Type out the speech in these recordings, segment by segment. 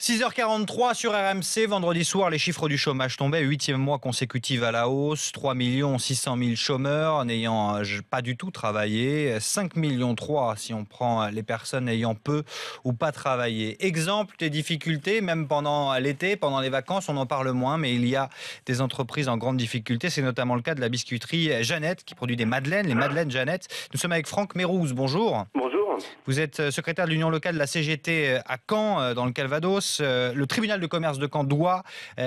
6h43 sur RMC, vendredi soir, les chiffres du chômage tombaient, 8e mois consécutif à la hausse, 3 600 000 chômeurs n'ayant pas du tout travaillé, 5 millions 3 si on prend les personnes ayant peu ou pas travaillé. Exemple des difficultés, même pendant l'été, pendant les vacances, on en parle moins, mais il y a des entreprises en grande difficulté, c'est notamment le cas de la biscuiterie Jeannette qui produit des madeleines, les madeleines Jeannette. Nous sommes avec Franck Mérouz, bonjour. Bonjour. Vous êtes secrétaire de l'union locale de la CGT à Caen, dans le Calvados. Le tribunal de commerce de Caen doit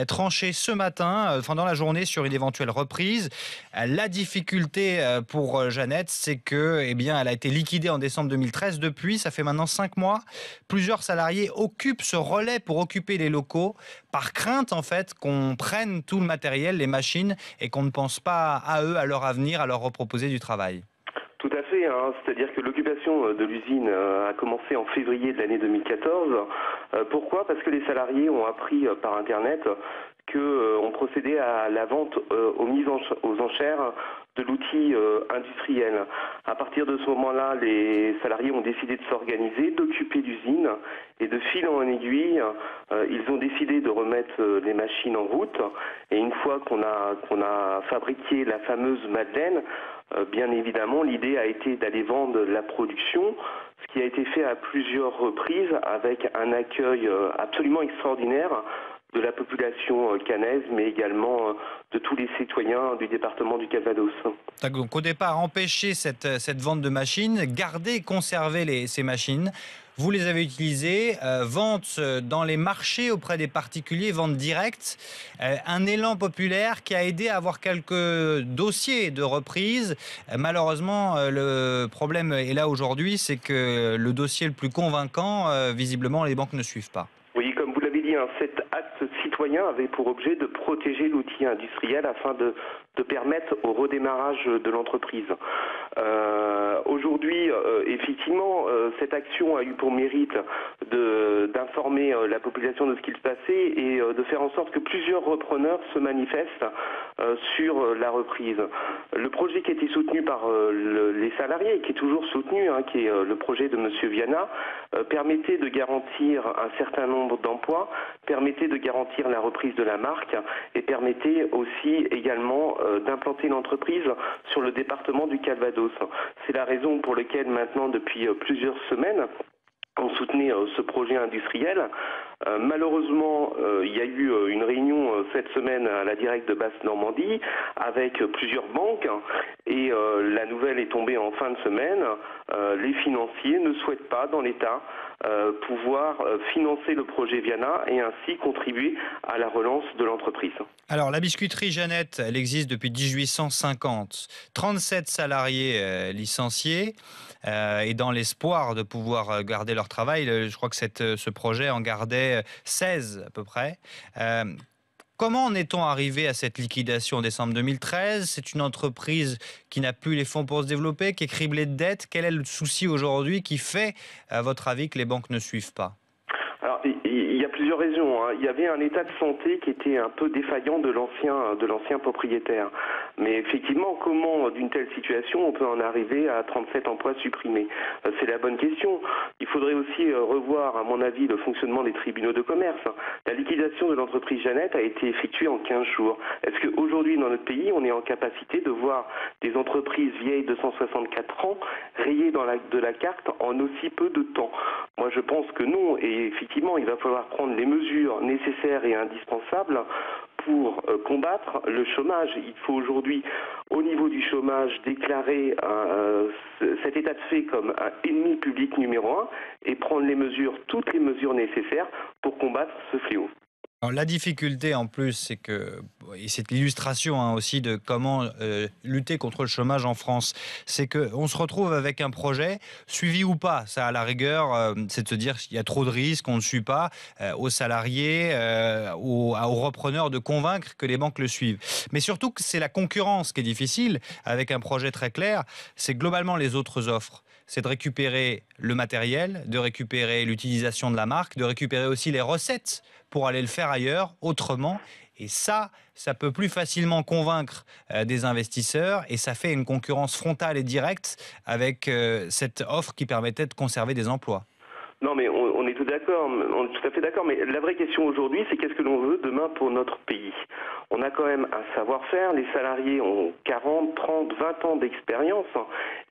trancher ce matin, dans la journée, sur une éventuelle reprise. La difficulté pour Jeannette, c'est que, elle a été liquidée en décembre 2013. Depuis, ça fait maintenant 5 mois. Plusieurs salariés occupent ce relais pour occuper les locaux, par crainte en fait qu'on prenne tout le matériel, les machines, et qu'on ne pense pas à eux, à leur avenir, à leur reproposer du travail. Tout à fait, c'est-à-dire que l'occupation de l'usine a commencé en février de l'année 2014. Pourquoi ? Parce que les salariés ont appris par Internet qu'on procédait à la vente aux enchères de l'outil industriel. À partir de ce moment-là, les salariés ont décidé de s'organiser, d'occuper l'usine, et de fil en aiguille, ils ont décidé de remettre les machines en route. Et une fois qu'on a fabriqué la fameuse madeleine, bien évidemment, l'idée a été d'aller vendre la production, ce qui a été fait à plusieurs reprises avec un accueil absolument extraordinaire de la population caennaise, mais également de tous les citoyens du département du Calvados. Donc au départ, empêcher cette vente de machines, garder et conserver ces machines. Vous les avez utilisées, vente dans les marchés auprès des particuliers, vente directe. Un élan populaire qui a aidé à avoir quelques dossiers de reprise. Malheureusement, le problème est là aujourd'hui, c'est que le dossier le plus convaincant, visiblement, les banques ne suivent pas. Oui, comme vous l'avez dit, cet acte citoyen avait pour objet de protéger l'outil industriel afin de permettre au redémarrage de l'entreprise. Aujourd'hui, effectivement, cette action a eu pour mérite d'informer la population de ce qu'il se passait et de faire en sorte que plusieurs repreneurs se manifestent sur la reprise. Le projet qui a été soutenu par les salariés, et qui est toujours soutenu, qui est le projet de M. Viana, permettait de garantir un certain nombre d'emplois, permettait de garantir la reprise de la marque et permettait aussi également d'implanter l'entreprise sur le département du Calvados. C'est la raison pour laquelle maintenant, depuis plusieurs semaines, on soutenait ce projet industriel. Malheureusement, il y a eu une réunion cette semaine à la Directe de Basse-Normandie avec plusieurs banques et la nouvelle est tombée en fin de semaine. Les financiers ne souhaitent pas, dans l'État, pouvoir financer le projet Viana et ainsi contribuer à la relance de l'entreprise. Alors, la biscuiterie Jeannette, elle existe depuis 1850. 37 salariés licenciés et dans l'espoir de pouvoir garder leur travail, je crois que ce projet en gardait 16 à peu près. Comment en est-on arrivé à cette liquidation en décembre 2013 ? C'est une entreprise qui n'a plus les fonds pour se développer, qui est criblée de dettes. Quel est le souci aujourd'hui qui fait, à votre avis, que les banques ne suivent pas ? Alors, il y a plusieurs raisons. Il y avait un état de santé qui était un peu défaillant de l'ancien propriétaire. Mais effectivement, comment d'une telle situation on peut en arriver à 37 emplois supprimés ? C'est la bonne question. Il faudrait aussi revoir, à mon avis, le fonctionnement des tribunaux de commerce. La liquidation de l'entreprise Jeannette a été effectuée en 15 jours. Est-ce qu'aujourd'hui, dans notre pays, on est en capacité de voir des entreprises vieilles de 164 ans rayées de la carte en aussi peu de temps ? Moi, je pense que non. Et effectivement, il va falloir prendre les mesures nécessaires et indispensables pour combattre le chômage. Il faut aujourd'hui, au niveau du chômage, déclarer cet état de fait comme un ennemi public numéro 1 et prendre toutes les mesures nécessaires pour combattre ce fléau. Alors, la difficulté en plus, c'est que, et c'est l'illustration aussi de comment lutter contre le chômage en France, c'est qu'on se retrouve avec un projet, suivi ou pas, ça à la rigueur, c'est de se dire qu'il y a trop de risques, on ne suit pas, aux salariés, aux repreneurs de convaincre que les banques le suivent. Mais surtout que c'est la concurrence qui est difficile, avec un projet très clair, c'est globalement les autres offres. C'est de récupérer le matériel, de récupérer l'utilisation de la marque, de récupérer aussi les recettes pour aller le faire ailleurs, autrement. Et ça peut plus facilement convaincre des investisseurs et ça fait une concurrence frontale et directe avec cette offre qui permettait de conserver des emplois. Non, mais on est tout d'accord, on est tout à fait d'accord. Mais la vraie question aujourd'hui, c'est qu'est-ce que l'on veut demain pour notre pays? On a quand même un savoir-faire. Les salariés ont 40, 30, 20 ans d'expérience.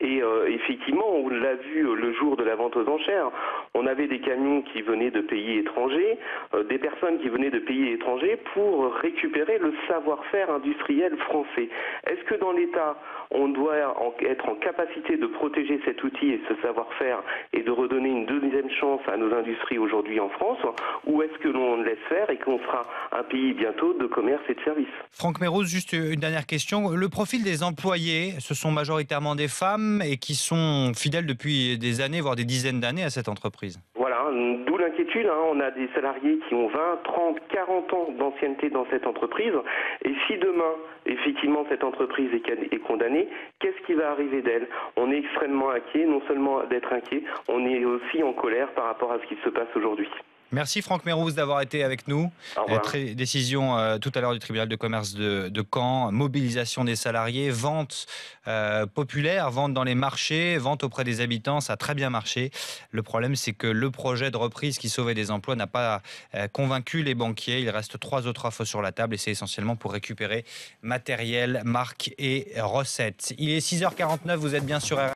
Et effectivement, on l'a vu le jour de la vente aux enchères. On avait des camions qui venaient de pays étrangers, des personnes qui venaient de pays étrangers pour récupérer le savoir-faire industriel français. Est-ce que dans l'État, on doit être en capacité de protéger cet outil et ce savoir-faire et de redonner une deuxième chance à nos industries aujourd'hui en France, ou est-ce que l'on laisse faire et qu'on sera un pays bientôt de commerce et de services? Franck Mérouz, juste une dernière question. Le profil des employés, ce sont majoritairement des femmes et qui sont fidèles depuis des années, voire des dizaines d'années à cette entreprise. Voilà, d'où l'inquiétude. On a des salariés qui ont 20, 30, 40 ans d'ancienneté dans cette entreprise. Et si demain, effectivement, cette entreprise est condamnée, qu'est-ce qui va arriver d'elle? On est extrêmement inquiet, non seulement d'être inquiet, on est aussi en colère par rapport à ce qui se passe aujourd'hui. Merci Franck Mérouz d'avoir été avec nous. Au revoir. Décision tout à l'heure du tribunal de commerce de Caen, mobilisation des salariés, vente populaire, vente dans les marchés, vente auprès des habitants, ça a très bien marché. Le problème, c'est que le projet de reprise qui sauvait des emplois n'a pas convaincu les banquiers. Il reste 3 autres offres sur la table et c'est essentiellement pour récupérer matériel, marque et recettes. Il est 6h49, vous êtes bien sur